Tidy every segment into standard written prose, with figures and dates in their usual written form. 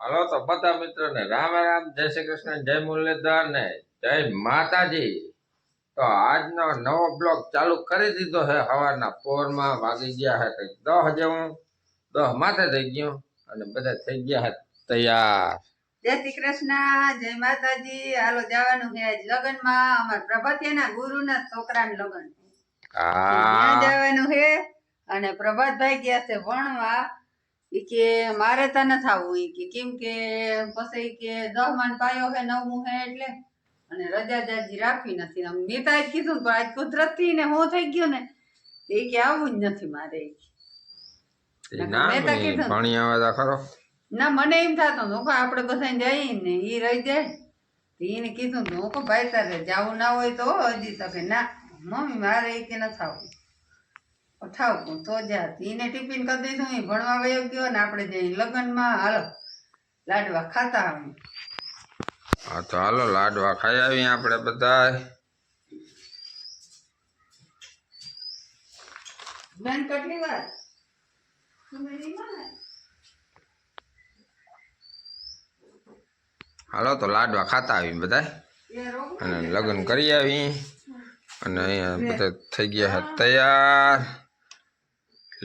હાલો તો બધા મિત્રોને રામ રામ, જય શ્રી કૃષ્ણ, જય મુરલીધર ને જય માતાજી। તો આજનો નવો બ્લોગ ચાલુ કરી દીધો છે। સવારના પોરમાં વાગી ગયા છે કંઈક 10 જેવું, 10 માથે થઈ ગયું અને બધા થઈ ગયા છે તૈયાર। જય શ્રી કૃષ્ણ, જય માતાજી। હાલો જવાનું છે આજ લગ્નમાં, અમાર પ્રભાતિયાના ગુરુના છોકરાના લગ્ન ત્યાં જવાનું છે। અને પ્રભાતભાઈ ગયા છે ભણવા। ઈ કે મારે તો ન થાવું, ઈ કે કેમ કે પછી કે 10 માં પાયો છે 9મું છે એટલે, અને રજા જાજી રાખવી નથી। મેં તો આજ કીધું પણ આજ કુદરતી ને હું થઈ ગયું ને એ કે આવું જ નથી મારે। મેં તો કીધું ભણી આવે ખરો ના, મને એમ થતું હું કે આપણે બધા જઈએ ને ઈ રહી જાય। એને કીધું હું કે ભાઈ તારે જાવું ના હોય તો હજી તો કે ના મમ્મી મારે એ કે ન થાવું, થાવું તો જા। એને ટિફિન કરી દીધું, એ ભણવા વયો ગયો ને આપણે જઈ લગ્નમાં। હાલો લાડવા ખાતા આવી। હા તો હાલો લાડવા ખાઈ આવી આપણે બધા। બેન કેટલી વાર હાલો તો લાડવા ખાતા આવી બધા અને લગ્ન કરી આવી અને અહીંયા બધા થઈ ગયા છે તૈયાર,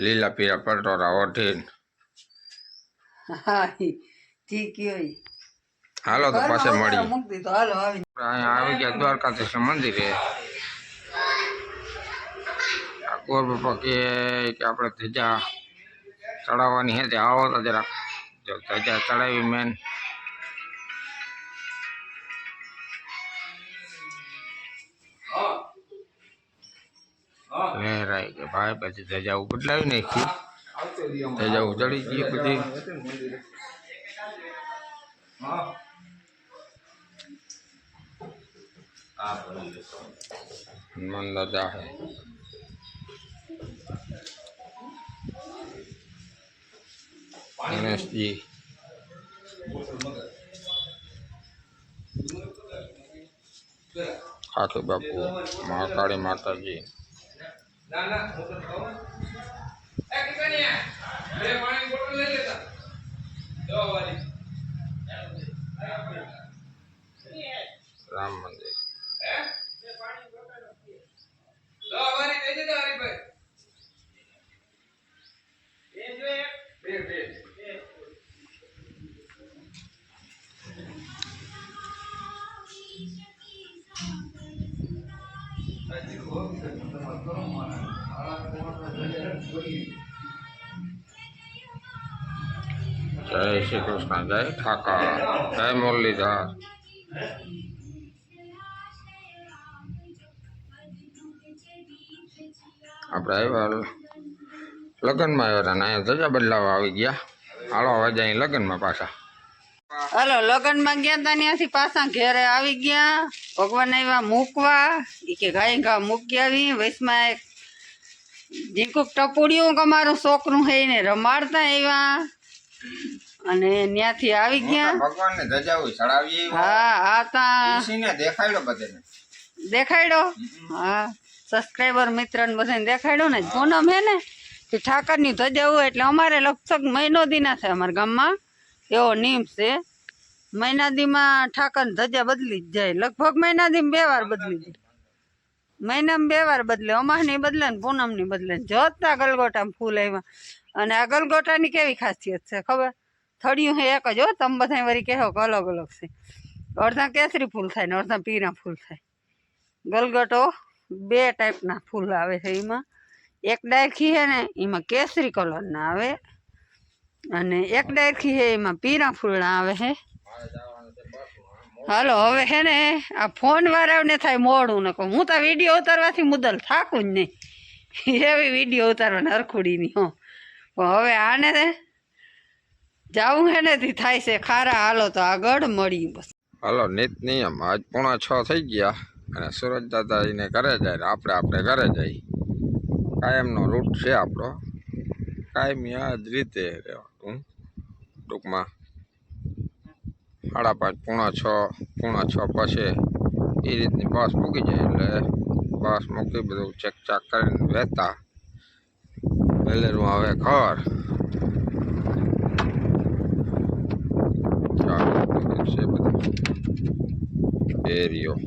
લીલા પીળા પટોરા ઓઢીને। હા ઠીક હોય। હાલો તો પાસે મળી મૂકી દીધો, હાલો આવી અહીંયા આવી ગયા દ્વારકાધીશ મંદિરે। ગોર બાપા કે આપણે ધજા ચડાવવાની છે, આવો તો જરાક ધજા ચડાવી મેન। લહેરાઈ કે ભાઈ પછી ધજા બદલાવી નાખી, ધજા ચડી ગઈ બધી। હનુમાન દાદા હે, ગણેશજી, ખાટુ બાપુ, મહાકાળી માતાજી, રામ મંદિર, જય શ્રી કૃષ્ણ, જય ઠાકર, જય મુરલીધર। આપણે આવ્યા લગ્નમાં આવ્યા હતા ને અહીંયા ધજા બદલાવા આવી ગયા। હાલો હવે જાય લગ્નમાં પાછા। હાલો લગ્નમાં ગયા તા, ત્યાંથી પાછા ઘેરે આવી ગયા। ભગવાન આવ્યા મૂકવા, ઈ કે ગાય ઘા મૂકી આવી। વૈશમાં એક જીકુક ટપુડિયું અમારું છોકરું છે એને રમાડતા આવ્યા અને ત્યાંથી આવી ગયા। ભગવાનને ધજા ચડાવી। હા હા તા દેખાડ્યો બધાને, દેખાડ્યો। હા સબસ્ક્રાઈબર મિત્રને બધાને દેખાડ્યો ને। પૂનમ હે ને કે ઠાકરની ધજા હોય એટલે અમારે લગભગ મહિનો દી ના થાય અમારા ગામમાં, એવો નિયમ છે। મહિના દીમાં ઠાકરની ધજા બદલી જ જાય, લગભગ મહિના દીમાં 2 વાર બદલી જાય। મહિનામાં 2 વાર બદલે, અમાસની બદલે ને પૂનમની બદલે। જોતા ગલગોટામાં ફૂલ આવ્યા, અને આ ગલગોટાની કેવી ખાસિયત છે ખબર? થળિયું છે એક જ હો, તમે બધા વળી કહેવો કે અલગ અલગ છે। અડધા કેસરી ફૂલ થાય ને અડધા પીળા ફૂલ થાય। ગલગોટો 2 ટાઈપના ફૂલ આવે છે એમાં, એક ડાયખી છે ને એમાં કેસરી કલરના આવે, અને એક ડાયખી છે એમાં પીળા ફૂલના આવે છે। હાલો હવે હે ને આ ફોન વાળાને થાય મોડું, ને કહું હું તો વિડીયો ઉતારવાથી મુદલ થાકું જ નહીં, એવી વિડીયો ઉતારવાની હરખુડીની હો। પણ હવે આને જાવું હે ને થાય છે ખારા। હાલો તો આગળ મળીએ બસ। હાલો નીત નિયમ, આજ 5:45 થઈ ગયા અને સુરજ દાદા એને ઘરે જાય, આપણે ઘરે જઈએ। કાયમનો રૂટ છે આપણો, કાયમી આ જ રીતે રહેવાનું। ટૂંકમાં 5:30, 5:45 પછી એ રીતની બસ મૂકી જાય એટલે બસ મૂકી બધું ચેક ચાક કરીને વહેતા વહેલેરું આવે ઘર। છે બધા એરિયો.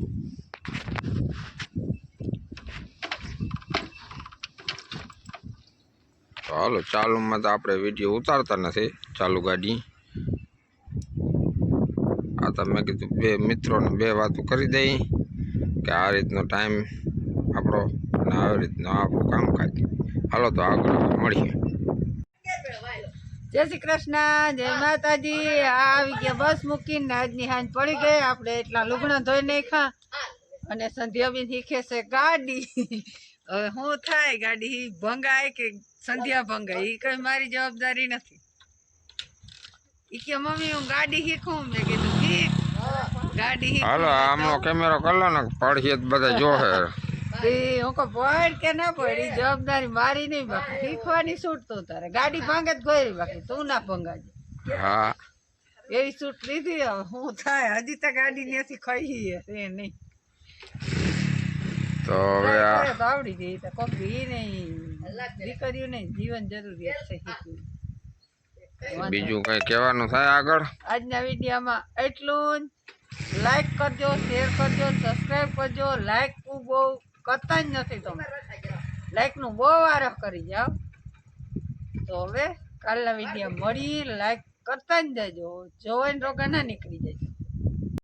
તો હાલો ચાલુમાં તો આપણે વિડીયો ઉતારતા નથી ચાલુ ગાડી. આ તો મેં કીધું બે મિત્રોને બે વાતો કરી દઈ કે આ રીતનો ટાઈમ આપણો અને આવી રીતનો આપણું કામકાજ. હાલો તો આગળ મળીએ. જય શ્રી કૃષ્ણ, જય માતાજી. આ આવી ગયા બસ મૂકીને આજની હાંજ પડી ગઈ. આપણે એટલા લુગણા ધોઈ નાખ્યા અને સંધ્યાબેન શીખે છે ગાડી. હવે શું થાય, ગાડી ભંગાય કે સંધ્યા ભંગાય એ કઈ મારી જવાબદારી નથી. ઈ કે મમ્મી હું ગાડી શીખું. મેં કીધું શીખ ગાડી શીખ. હાલો આમનો કેમેરો કરલો ને પડશે બધા જોહે. હું કહું પડ કે ના પડ ઈ જવાબદારી મારી નહીં. બાકી શીખવાની છૂટ તો તારે. ગાડી ભાંગે જ ગોરી, બાકી તું ના ભંગાજે. હા એવી છૂટ લીધી. હવે શું થાય, હજી તો ગાડી ત્યાંથી ખાઈ એ નહીં. તો હવે આ તો આવડી ગઈ તો કોક ઈ નહીં, દીકરીઓ નહીં, જીવન જરૂરિયાત છે શીખવું. બીજું કઈ કહેવાનું થાય આગળ? આજના વિડીયોમાં એટલું જ. લાઈક કરજો, શેર કરજો, સબસ્ક્રાઈબ કરજો. લાઈક બહુ કરતા જ નથી તમે. લાઈકનું બહુ આરહ કરી જાઓ. તો હવે કાલના વિડીયો મળી, લાઈક કરતા જ જજો. જોઈને રોગા ના નીકળી જાય.